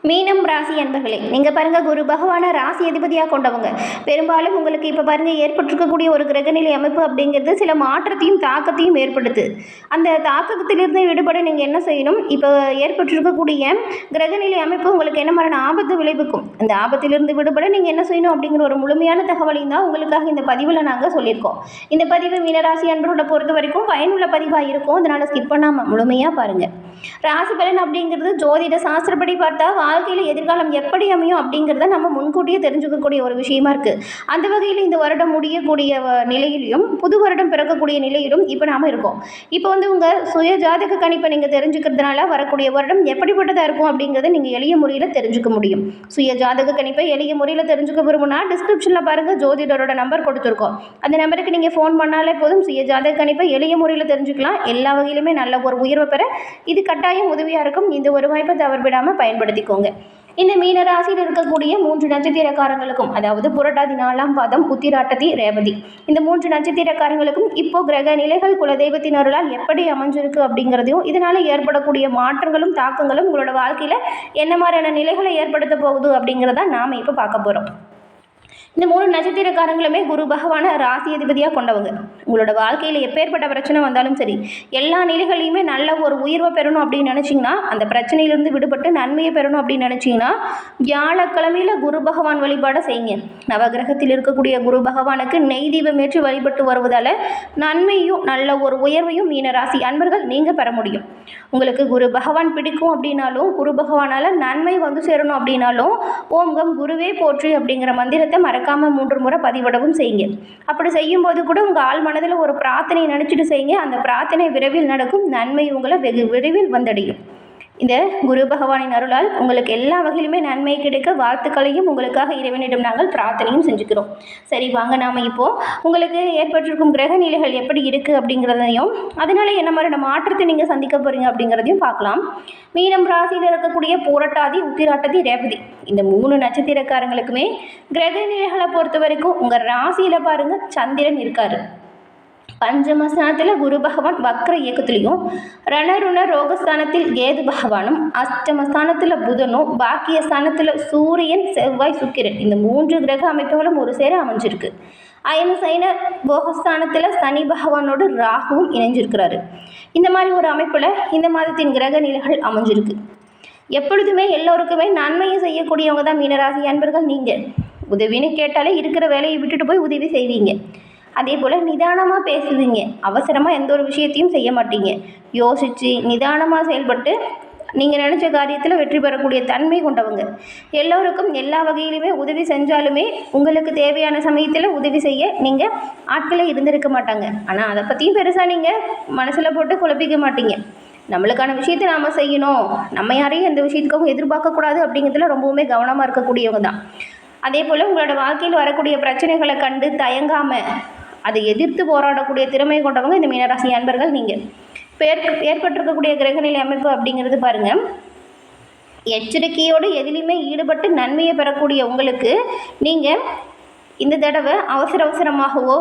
மீனம் ராசி அன்பர்களே, நீங்கள் பாருங்கள், குரு பகவானை ராசி அதிபதியாக கொண்டவங்க. பெரும்பாலும் உங்களுக்கு இப்போ பாருங்கள், ஏற்பட்டிருக்கக்கூடிய ஒரு கிரகநிலை அமைப்பு அப்படிங்கிறது சில மாற்றத்தையும் தாக்கத்தையும் ஏற்படுத்து. அந்த தாக்கத்திலிருந்து விடுபட நீங்கள் என்ன செய்யணும்? இப்போ ஏற்பட்டிருக்கக்கூடிய கிரகநிலை அமைப்பு உங்களுக்கு என்ன மாதிரியான ஆபத்து விளைவிக்கும், அந்த ஆபத்திலிருந்து விடுபட நீங்கள் என்ன செய்யணும் அப்படிங்கிற ஒரு முழுமையான தகவலையும் தான் உங்களுக்காக இந்த பதிவில் நாங்கள் சொல்லியிருக்கோம். இந்த பதிவு மீனராசி அன்பரோட பொறுத்த வரைக்கும் பயனுள்ள பதிவாக இருக்கும். அதனால் ஸ்கிப் பண்ணாமல் முழுமையாக பாருங்கள். ராசி பலன் அப்படிங்கிறது ஜோதிட சாஸ்திரப்படி பார்த்தா வாழ்க்கையில் எதிர்காலம் எப்படி அமையும் அப்படிங்கிறத நம்ம முன்கூட்டியே தெரிஞ்சுக்கக்கூடிய ஒரு விஷயமா இருக்குது. அந்த வகையில் இந்த வருடம் முடியக்கூடிய நிலையிலும் புது வருடம் பிறக்கக்கூடிய நிலையிலும் இப்போ நாம் இருக்கோம். இப்போ உங்கள் சுய ஜாதக கணிப்பை நீங்கள் தெரிஞ்சுக்கிறதுனால வரக்கூடிய வருடம் எப்படிப்பட்டதாக இருக்கும் அப்படிங்கிறத நீங்கள் எளிய முறையில் தெரிஞ்சுக்க முடியும். சுய ஜாதக கணிப்பை எளிய முறையில் தெரிஞ்சுக்க விரும்புனா டிஸ்கிரிப்ஷனில் பாருங்கள், ஜோதிடரோட நம்பர் கொடுத்துருக்கோம். அந்த நம்பருக்கு நீங்கள் ஃபோன் பண்ணாலே போதும், சுய ஜாதக கணிப்பை எளிய முறையில் தெரிஞ்சுக்கலாம். எல்லா வகையிலுமே நல்ல ஒரு உயர்வை பெற இது கட்டாயம் உதவியாக இருக்கும். இந்த ஒரு வாய்ப்பை தவறுவிடாமல் பயன்படுத்திக்கோங்க. இந்த மீன ராசியில் இருக்கக்கூடிய 3 நட்சத்திரக்காரங்களுக்கும், அதாவது புரட்டாதி 4ஆம் பாதம், உத்திராட்டதி, ரேவதி, இந்த 3 நட்சத்திரக்காரங்களுக்கும் இப்போ கிரக நிலைகள் குலதெய்வத்தின் அருளால் எப்படி அமைஞ்சிருக்கு அப்படிங்கிறதையும் இதனால் ஏற்படக்கூடிய மாற்றங்களும் தாக்கங்களும் உங்களோட வாழ்க்கையில் என்ன மாதிரியான நிலைகளை ஏற்படுத்த போகுது அப்படிங்கிறத நாம் இப்போ பார்க்க போகிறோம். இந்த 3 நட்சத்திரக்காரங்களுமே குரு பகவானை ராசி அதிபதியாக கொண்டவங்க. உங்களோட வாழ்க்கையில் எப்பேற்பட்ட பிரச்சனை வந்தாலும் சரி, எல்லா நிலைகளையுமே நல்ல ஒரு உயர்வை பெறணும் அப்படின்னு நினச்சிங்கன்னா, அந்த பிரச்சனையிலிருந்து விடுபட்டு நன்மையை பெறணும் அப்படின்னு நினச்சிங்கன்னா, வியாழக்கிழமையில் குரு பகவான் வழிபாடை செய்யுங்க. நவகிரகத்தில் இருக்கக்கூடிய குரு பகவானுக்கு நெய் தீபம் ஏற்றி வழிபட்டு வருவதால் நன்மையும் நல்ல ஒரு உயர்வையும் மீன ராசி அன்பர்கள் நீங்கள் பெற முடியும். உங்களுக்கு குரு பகவான் பிடிக்கும் அப்படின்னாலும், குரு பகவானால் நன்மை சேரணும் அப்படின்னாலும், ஓம் கம் குருவே போற்றி அப்படிங்கிற மந்திரத்தை மறக்காம 3 முறை பதிவிடவும் செய்யுங்க. அப்படி செய்யும்போது கூட உங்கள் ஆள் மனதில் ஒரு பிரார்த்தனை நினச்சிட்டு செய்யுங்க. அந்த பிரார்த்தனை விரைவில் நடக்கும். நன்மை உங்களை வெகு விரைவில் வந்தடையும். இந்த குரு பகவானின் அருளால் உங்களுக்கு எல்லா வகையிலுமே நன்மை கிடைக்க வாழ்த்துக்களையும் உங்களுக்காக இறைவனிடம் நாங்கள் பிரார்த்தனையும் செஞ்சுக்கிறோம். சரி, வாங்க நாம் இப்போது உங்களுக்கு ஏற்பட்டிருக்கும் கிரக நிலைகள் எப்படி இருக்குது அப்படிங்கிறதையும், அதனால என்ன மாதிரியான மாற்றத்தை நீங்கள் சந்திக்க போகிறீங்க அப்படிங்கிறதையும் பார்க்கலாம். மீனம் ராசியில் இருக்கக்கூடிய பூரட்டாதி, உத்திராட்டதி, ரேவதி, இந்த 3 நட்சத்திரக்காரங்களுக்குமே கிரக நிலைகளை பொறுத்த வரைக்கும் உங்கள் ராசியில் பாருங்கள், சந்திரன் இருக்கார். பஞ்சமஸ்தானத்தில் குரு பகவான் வக்ர இயக்கத்திலையும், ரணருண ரோகஸ்தானத்தில் கேது பகவானும், அஷ்டமஸ்தானத்தில் புதனும், பாக்கியஸ்தானத்தில் சூரியன், செவ்வாய், சுக்கிரன், இந்த 3 கிரக அமைப்புகளும் ஒரு சேர அமைஞ்சிருக்கு. அயன சைன போகஸ்தானத்தில் சனி பகவானோடு ராகுவும் இணைஞ்சிருக்கிறாரு. இந்த மாதிரி ஒரு அமைப்பில் இந்த மாதத்தின் கிரக நிலைகள் அமைஞ்சிருக்கு. எப்பொழுதுமே எல்லோருக்குமே நன்மையை செய்யக்கூடியவங்க தான் மீனராசி அன்பர்கள். நீங்கள் உதவின்னு கேட்டாலே இருக்கிற வேலையை விட்டுட்டு போய் உதவி செய்வீங்க. அதே போல் நிதானமாக பேசுவீங்க. அவசரமாக எந்த ஒரு விஷயத்தையும் செய்ய மாட்டீங்க. யோசித்து நிதானமாக செயல்பட்டு நீங்கள் நினச்ச காரியத்தில் வெற்றி பெறக்கூடிய தன்மை கொண்டவங்க. எல்லோருக்கும் எல்லா வகையிலுமே உதவி செஞ்சாலுமே உங்களுக்கு தேவையான சமயத்தில் உதவி செய்ய நீங்கள் ஆட்களே இருந்திருக்க மாட்டாங்க. ஆனால் அதை பற்றியும் பெருசாக நீங்கள் மனசில் போட்டு குழப்பிக்க மாட்டீங்க. நம்மளுக்கான விஷயத்தை நாம் செய்யணும், நம்ம யாரையும் எந்த விஷயத்துக்காகவும் எதிர்பார்க்கக்கூடாது அப்படிங்கிறதுல ரொம்பவுமே கவனமாக இருக்கக்கூடியவங்க தான். அதே போல் உங்களோட வாழ்க்கையில் வரக்கூடிய பிரச்சனைகளை கண்டு தயங்காமல் அதை எதிர்த்து போராடக்கூடிய திறமை கொண்டவங்க இந்த மீனராசி அன்பர்கள். நீங்கள் ஏற்பட்டிருக்கக்கூடிய கிரகநிலை அமைப்பு அப்படிங்கிறது பாருங்கள், எச்சரிக்கையோடு எதிலையுமே ஈடுபட்டு நன்மையை பெறக்கூடிய உங்களுக்கு நீங்கள் இந்த தடவை அவசரமாகவோ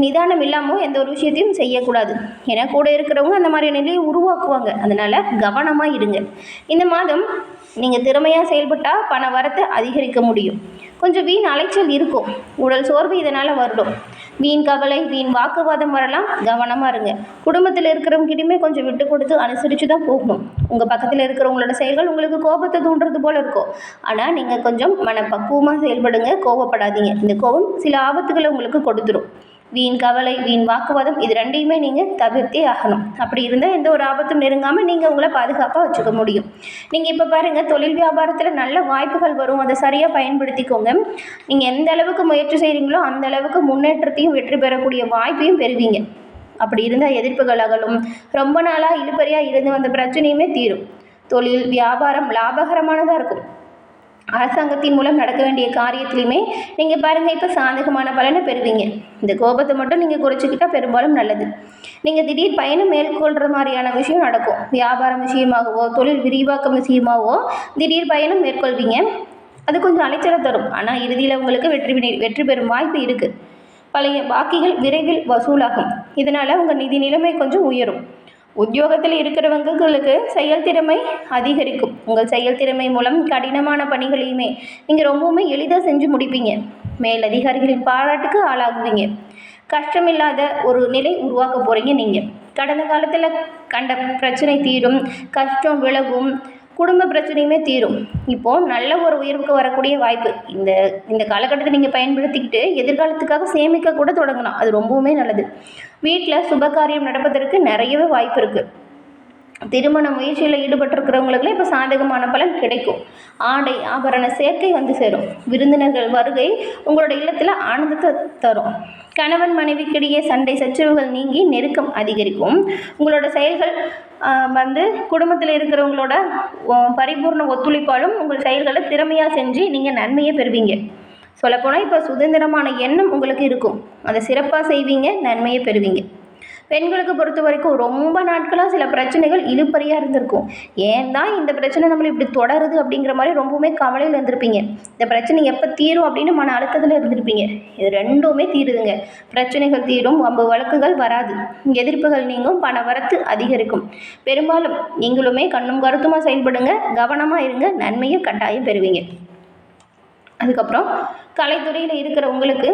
நிதானம் இல்லாமோ எந்த ஒரு விஷயத்தையும் செய்யக்கூடாது. ஏன்னா கூட இருக்கிறவங்க அந்த மாதிரி நிலையை உருவாக்குவாங்க. அதனால் கவனமாக இருங்க. இந்த மாதம் நீங்கள் திறமையாக செயல்பட்டால் பண வரத்தை அதிகரிக்க முடியும். கொஞ்சம் வீண் அலைச்சல் இருக்கும், உடல் சோர்வு இதனால் வரணும். வீண் கவலை, வீண் வாக்குவாதம் வரலாம். கவனமாக இருங்க. குடும்பத்தில் இருக்கிறவங்கிட்டையுமே கொஞ்சம் விட்டு கொடுத்து அனுசரித்து தான் போகணும். உங்கள் பக்கத்தில் இருக்கிறவங்களோட செயல்கள் உங்களுக்கு கோபத்தை தூண்டுறது போல் இருக்கும். ஆனால் நீங்கள் கொஞ்சம் மனப்பக்குவமாக செயல்படுங்க, கோபப்படாதீங்க. இந்த கோபம் சில ஆபத்துக்களை உங்களுக்கு கொடுத்துரும். வீண் கவலை, வீண் வாக்குவாதம், இது ரெண்டையுமே நீங்கள் தவிர்த்தே ஆகணும். அப்படி இருந்தால் எந்த ஒரு ஆபத்தும் நெருங்காமல் நீங்கள் உங்களை பாதுகாப்பாக வச்சுக்க முடியும். நீங்கள் இப்போ பாருங்கள், தொழில் வியாபாரத்தில் நல்ல வாய்ப்புகள் வரும். அதை சரியாக பயன்படுத்திக்கோங்க. நீங்கள் எந்த அளவுக்கு முயற்சி செய்கிறீங்களோ அந்த அளவுக்கு முன்னேற்றத்தையும் வெற்றி பெறக்கூடிய வாய்ப்பையும் பெறுவீங்க. அப்படி இருந்தால் எதிர்ப்புகள் அகலும். ரொம்ப நாளாக இழுபறியாக இருந்து வந்த பிரச்சனையுமே தீரும். தொழில் வியாபாரம் லாபகரமானதாக இருக்கும். அரசாங்கத்தின் மூலம் நடக்க வேண்டிய காரியத்திலையுமே நீங்கள் பாருங்கள், இப்போ சாதகமான பலனை பெறுவீங்க. இந்த கோபத்தை மட்டும் நீங்கள் குறைச்சிக்கிட்டால் பெரும்பாலும் நல்லது. நீங்கள் திடீர் பயணம் மேற்கொள்கிற மாதிரியான விஷயம் நடக்கும். வியாபாரம் விஷயமாகவோ தொழில் விரிவாக்கம் விஷயமாகவோ திடீர் பயணம் மேற்கொள்வீங்க. அது கொஞ்சம் அலைச்சலை தரும். ஆனால் இறுதியில் உங்களுக்கு வெற்றி பெறும் வாய்ப்பு இருக்குது. பழைய பாக்கிகள் விரைவில் வசூலாகும். இதனால் உங்கள் நிதி நிலைமை கொஞ்சம் உயரும். உத்தியோகத்தில் இருக்கிறவங்களுக்கு செயல்திறமை அதிகரிக்கும். உங்கள் செயல்திறமை மூலம் கடினமான பணிகளையுமே நீங்கள் ரொம்பவுமே எளிதாக செஞ்சு முடிப்பீங்க. மேலதிகாரிகளின் பாராட்டுக்கு ஆளாகுவீங்க. கஷ்டமில்லாத ஒரு நிலை உருவாக்க போகிறீங்க. நீங்கள் கடந்த காலத்தில் கண்ட பிரச்சனை தீரும், கஷ்டம் விலகும், குடும்ப பிரச்சனையுமே தீரும். இப்போது நல்ல ஒரு உயர்வுக்கு வரக்கூடிய வாய்ப்பு இந்த இந்த காலகட்டத்தை நீங்கள் பயன்படுத்திக்கிட்டு எதிர்காலத்துக்காக சேமிக்க கூட தொடங்கலாம். அது ரொம்பவுமே நல்லது. வீட்டில் சுபகாரியம் நடப்பதற்கு நிறையவே வாய்ப்பு இருக்குது. திருமண முயற்சியில் ஈடுபட்டிருக்கிறவங்களுக்குலாம் இப்போ சாதகமான பலன் கிடைக்கும். ஆடை ஆபரண சேர்க்கை வந்து சேரும். விருந்தினர்கள் வருகை உங்களோட இல்லத்தில் ஆனந்தத்தை தரும். கணவன் மனைவிக்கிடையே சண்டை சச்சரவுகள் நீங்கி நெருக்கம் அதிகரிக்கும். உங்களோட செயல்கள் வந்து குடும்பத்தில் இருக்கிறவங்களோட பரிபூர்ண ஒத்துழைப்பாலும் உங்கள் செயல்களை திறமையாக செஞ்சு நீங்கள் நன்மையை பெறுவீங்க. சொல்லப்போனால் இப்போ சுதந்திரமான எண்ணம் உங்களுக்கு இருக்கும். அதை சிறப்பாக செய்வீங்க, நன்மையை பெறுவீங்க. பெண்களுக்கு பொறுத்த வரைக்கும் ரொம்ப நாட்களாக சில பிரச்சனைகள் இழுபறியாக இருந்திருக்கும். ஏன் தான் இந்த பிரச்சனை நம்மளை இப்படி தொடருது அப்படிங்கிற மாதிரி ரொம்பவுமே கவலையில் இருந்திருப்பீங்க. இந்த பிரச்சனை எப்போ தீரும் அப்படின்னு மன அழுத்தத்தில் இருந்திருப்பீங்க. இது ரெண்டுமே தீருதுங்க. பிரச்சனைகள் தீரும், வம்பு வழக்குகள் வராது, எதிர்ப்புகள் நீங்கும், பண வரத்து அதிகரிக்கும். பெரும்பாலும் நீங்களுமே கண்ணும் கருத்துமாக செயல்படுங்க, கவனமாக இருங்க, நன்மையை கட்டாயம் பெறுவீங்க. அதுக்கப்புறம் கலைத்துறையில் இருக்கிற உங்களுக்கு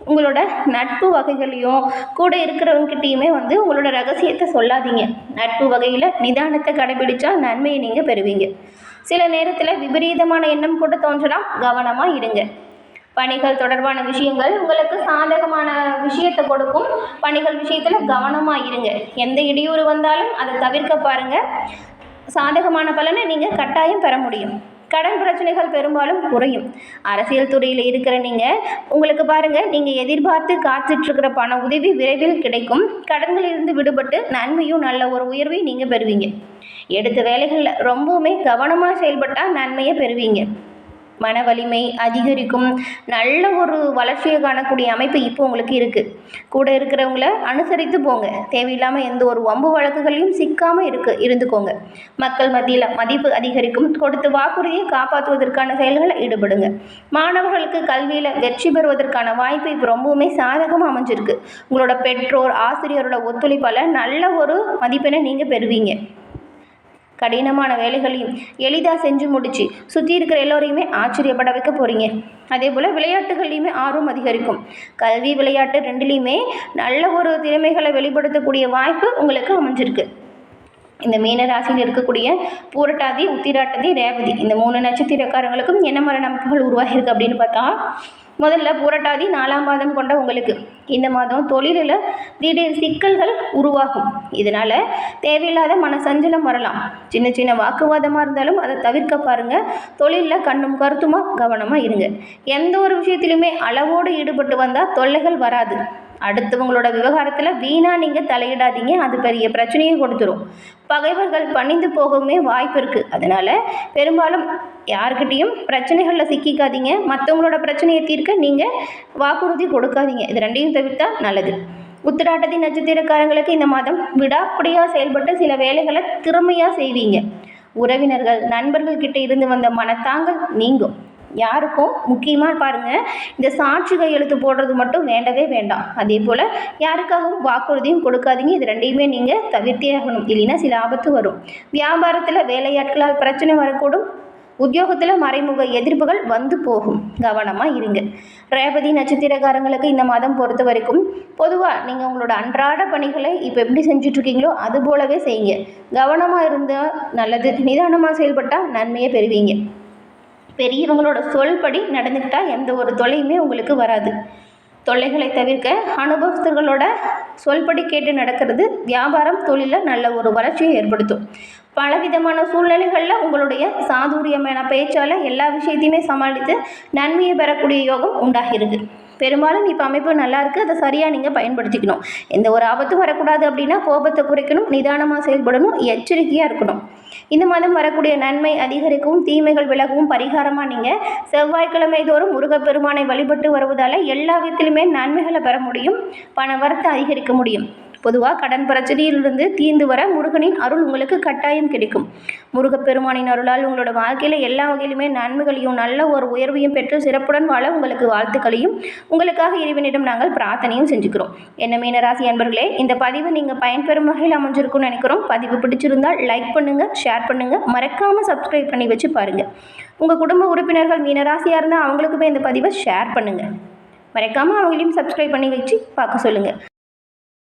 உங்களோட நட்பு வகைகளையும் கூட இருக்கிறவங்ககிட்டையுமே வந்து உங்களோட ரகசியத்தை சொல்லாதீங்க. நட்பு வகையில் நிதானத்தை கடைபிடிச்சா நன்மையை நீங்கள் பெறுவீங்க. சில நேரத்தில் விபரீதமான எண்ணம் கூட தோன்றலாம், கவனமாக இருங்க. பணிகள் தொடர்பான விஷயங்கள் உங்களுக்கு சாதகமான விஷயத்தை கொடுக்கும். பணிகள் விஷயத்தில் கவனமாக இருங்க. எந்த இடையூறு வந்தாலும் அதை தவிர்க்க பாருங்கள். சாதகமான பலனை நீங்கள் கட்டாயம் பெற முடியும். கடன் பிரச்சனைகள் பெரும்பாலும் குறையும். அரசியல் துறையில் இருக்கிற நீங்கள் உங்களுக்கு பாருங்கள், நீங்கள் எதிர்பார்த்து காத்துட்ருக்கிற பண உதவி விரைவில் கிடைக்கும். கடன்களிலிருந்து விடுபட்டு நன்மையும் நல்ல ஒரு உயர்வையும் நீங்கள் பெறுவீங்க. எடுத்த வேலைகளில் ரொம்பவுமே கவனமாக செயல்பட்டால் நன்மையை பெறுவீங்க. மன வலிமை அதிகரிக்கும். நல்ல ஒரு வளர்ச்சியை காணக்கூடிய அமைப்பு இப்போ உங்களுக்கு இருக்குது. கூட இருக்கிறவங்கள அனுசரித்து போங்க. தேவையில்லாமல் எந்த ஒரு வம்பு வழக்குகளையும் சிக்காமல் இருந்துக்கோங்க. மக்கள் மத்தியில் மதிப்பு அதிகரிக்கும். கொடுத்து வாக்குறுதியை காப்பாற்றுவதற்கான செயல்களை ஈடுபடுங்க. மாணவர்களுக்கு கல்வியில் வெற்றி பெறுவதற்கான வாய்ப்பு இப்போ ரொம்பவுமே சாதகமாக அமைஞ்சிருக்கு. உங்களோட பெற்றோர் ஆசிரியரோட ஒத்துழைப்பால் நல்ல ஒரு மதிப்பெண்ணை நீங்கள் பெறுவீங்க. கடினமான வேலைகளையும் எளிதாக செஞ்சு முடித்து சுற்றி இருக்கிற எல்லோரையுமே ஆச்சரியப்பட வைக்க போகிறீங்க. அதே போல் விளையாட்டுகள்லையுமே ஆர்வம் அதிகரிக்கும். கல்வி விளையாட்டு ரெண்டுலேயுமே நல்ல ஒரு திறமைகளை வெளிப்படுத்தக்கூடிய வாய்ப்பு உங்களுக்கு அமைஞ்சிருக்கு. இந்த மீன ராசியில் இருக்கக்கூடிய பூரட்டாதி, உத்திராட்டதி, ரேவதி இந்த 3 நட்சத்திரக்காரங்களுக்கும் என்ன மாதிரி அமைப்புகள் உருவாகிருக்கு அப்படின்னு பார்த்தா, முதல்ல பூரட்டாதி 4ஆம் பாதம் கொண்ட உங்களுக்கு இந்த மாதம் தொழிலில் திடீர் சிக்கல்கள் உருவாகும். இதனால் தேவையில்லாத மனசஞ்சலம் வரலாம். சின்ன சின்ன வாக்குவாதமாக இருந்தாலும் அதை தவிர்க்க பாருங்கள். தொழிலில் கண்ணும் கருத்துமாக கவனமாக இருங்க. எந்த ஒரு விஷயத்திலுமே அளவோடு ஈடுபட்டு வந்தால் தொல்லைகள் வராது. அடுத்தவங்களோட விவகாரத்தில் வீணாக நீங்கள் தலையிடாதீங்க, அது பெரிய பிரச்சனையை கொடுத்துரும். பகைவர்கள் பணிந்து போகவுமே வாய்ப்பு இருக்குது. அதனால் பெரும்பாலும் யாருக்கிட்டேயும் பிரச்சனைகளில் சிக்கிக்காதீங்க. மற்றவங்களோட பிரச்சனையை தீர்க்க நீங்கள் வாக்குறுதி கொடுக்காதீங்க. இது ரெண்டையும் தவிர்த்தா நல்லது. உத்திராட்டதி நட்சத்திரக்காரங்களுக்கு இந்த மாதம் விடாப்படியாக செயல்பட்டு சில வேலைகளை திறமையாக செய்வீங்க. உறவினர்கள் நண்பர்கள் கிட்ட இருந்து வந்த மனத்தாங்கள் நீங்கும். யாருக்கும் முக்கியமாக பாருங்கள், இந்த சாட்சி கையெழுத்து போடுறது மட்டும் வேண்டவே வேண்டாம். அதே போல் யாருக்காகவும் வாக்குறுதியும் கொடுக்காதீங்க. இது ரெண்டையுமே நீங்கள் தவிர்த்தே ஆகணும், இல்லைன்னா சில ஆபத்து வரும். வியாபாரத்தில் வேலையாட்களால் பிரச்சனை வரக்கூடும். உத்தியோகத்தில் மறைமுக எதிர்ப்புகள் வந்து போகும், கவனமாக இருங்க. ரேவதி நட்சத்திரக்காரங்களுக்கு இந்த மாதம் பொறுத்த வரைக்கும் பொதுவாக நீங்கள் உங்களோட அன்றாட பணிகளை இப்போ எப்படி செஞ்சிட்ருக்கீங்களோ அது போலவே செய்யுங்க. கவனமாக இருந்தால் நல்லது. நிதானமாக செயல்பட்டால் நன்மையை பெறுவீங்க. பெரியவங்களோட சொல்படி நடந்துக்கிட்டால் எந்த ஒரு தொல்லையுமே உங்களுக்கு வராது. தொல்லைகளை தவிர்க்க அனுபவஸ்தர்களோட சொல்படி கேட்டு நடக்கிறது வியாபாரம் தொழிலில் நல்ல ஒரு வளர்ச்சியை ஏற்படுத்தும். பலவிதமான சூழ்நிலைகளில் உங்களுடைய சாதுரியமான பேச்சால் எல்லா விஷயத்தையுமே சமாளித்து நன்மையை பெறக்கூடிய யோகம் உண்டாகிறது. பெரும்பாலும் இப்போ அமைப்பு நல்லா இருக்குது, அதை சரியாக நீங்கள் பயன்படுத்திக்கணும். எந்த ஒரு ஆபத்தும் வரக்கூடாது அப்படின்னா கோபத்தை குறைக்கணும், நிதானமாக செயல்படணும், எச்சரிக்கையாக இருக்கணும். இந்த மாதம் வரக்கூடிய நன்மை அதிகரிக்கவும் தீமைகள் விலகவும் பரிகாரமாக நீங்கள் செவ்வாய்க்கிழமை தோறும் முருகப்பெருமானை வழிபட்டு வருவதால் எல்லா விதத்திலுமே நன்மைகளை பெற முடியும். பண வரத்தை அதிகரிக்க முடியும். பொதுவாக கடன் பிரச்சனையிலிருந்து தீர்ந்து வர முருகனின் அருள் உங்களுக்கு கட்டாயம் கிடைக்கும். முருகப்பெருமானின் அருளால் உங்களோட வாழ்க்கையில் எல்லா வகையிலுமே நன்மைகளையும் நல்ல ஒரு உயர்வையும் பெற்று சிறப்புடன் வாழ உங்களுக்கு வாழ்த்துக்களையும் உங்களுக்காக இறைவனிடம் நாங்கள் பிரார்த்தனையும் செஞ்சுக்கிறோம். என்ன மீனராசி அன்பர்களே, இந்த பதிவு நீங்கள் பயன்பெறும் வகையில் அமைஞ்சிருக்கும்னு நினைக்கிறோம். பதிவு பிடிச்சிருந்தால் லைக் பண்ணுங்கள், ஷேர் பண்ணுங்கள், மறக்காமல் சப்ஸ்கிரைப் பண்ணி வச்சு பாருங்கள். உங்கள் குடும்ப உறுப்பினர்கள் மீனராசியாக இருந்தால் அவங்களுக்குமே இந்த பதிவை ஷேர் பண்ணுங்கள். மறக்காமல் அவங்களையும் சப்ஸ்கிரைப் பண்ணி வச்சு பார்க்க சொல்லுங்கள்.